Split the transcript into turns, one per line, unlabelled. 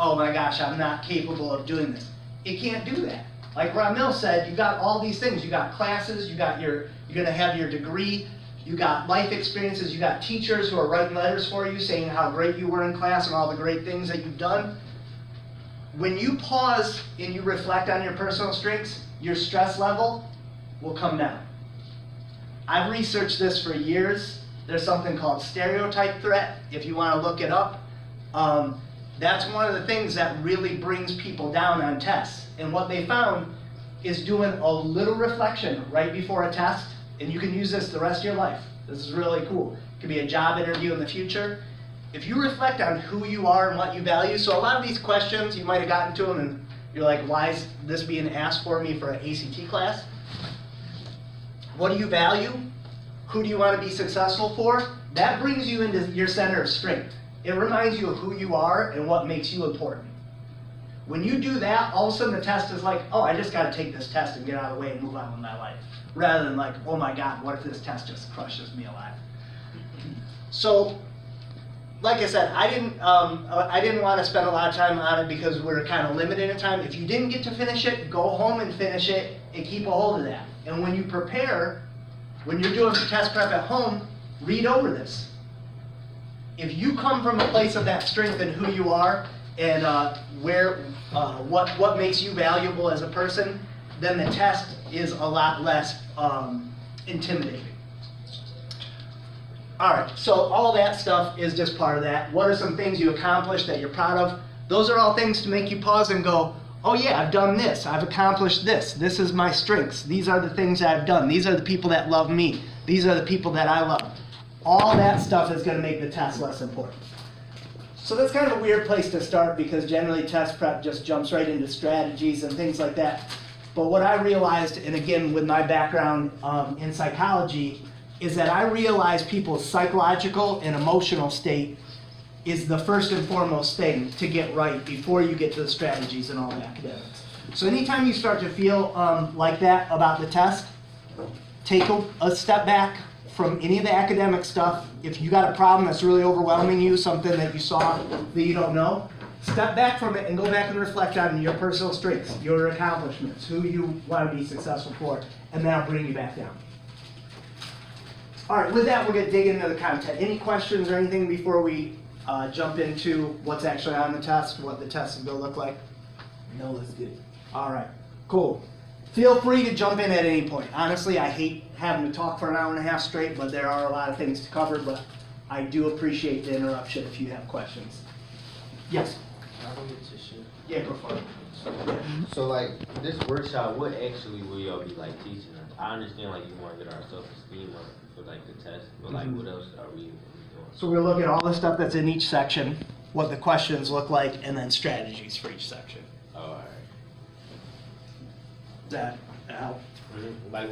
oh my gosh, I'm not capable of doing this. It can't do that. Like Ramil said, you got all these things. You got classes, you're gonna have your degree, you got life experiences, you got teachers who are writing letters for you saying how great you were in class and all the great things that you've done. When you pause and you reflect on your personal strengths, your stress level will come down. I've researched this for years. There's something called stereotype threat, if you want to look it up. That's one of the things that really brings people down on tests. And what they found is doing a little reflection right before a test, and you can use this the rest of your life. This is really cool. It could be a job interview in the future. If you reflect on who you are and what you value, so a lot of these questions, you might have gotten to them and you're like, why is this being asked for me for an ACT class? What do you value? Who do you want to be successful for? That brings you into your center of strength. It reminds you of who you are and what makes you important. When you do that, all of a sudden the test is like, oh, I just got to take this test and get out of the way and move on with my life. Rather than like, oh my God, what if this test just crushes me alive? So, like I said, I didn't want to spend a lot of time on it because we're kind of limited in time. If you didn't get to finish it, go home and finish it and keep a hold of that. And when you prepare, when you're doing test prep at home, read over this. If you come from a place of that strength in who you are and what makes you valuable as a person, then the test is a lot less intimidating. All right, so all that stuff is just part of that. What are some things you accomplished that you're proud of? Those are all things to make you pause and go, oh yeah, I've done this, I've accomplished this, this is my strengths, these are the things I've done, these are the people that love me, these are the people that I love. All that stuff is gonna make the test less important. So that's kind of a weird place to start because generally test prep just jumps right into strategies and things like that. But what I realized, and again with my background in psychology, is that I realize people's psychological and emotional state is the first and foremost thing to get right before you get to the strategies and all the academics. So anytime you start to feel like that about the test, take a step back from any of the academic stuff. If you got a problem that's really overwhelming you, something that you saw that you don't know, step back from it and go back and reflect on your personal strengths, your accomplishments, who you want to be successful for, and that'll bring you back down. All right, with that, we're going to dig into the content. Any questions or anything before we jump into what's actually on the test, what the test is going to look like?
No, that's good.
All right, cool. Feel free to jump in at any point. Honestly, I hate having to talk for an hour and a half straight, but there are a lot of things to cover, but I do appreciate the interruption if you have questions. Yes? Yeah, go for it.
So like this workshop, what actually will y'all be like teaching us? I understand like you want to get our self-esteem up for like the test, but like what else are we doing?
So we're looking at all the stuff that's in each section, what the questions look like, and then strategies for each section.
Oh, all right.
Does that help?
Like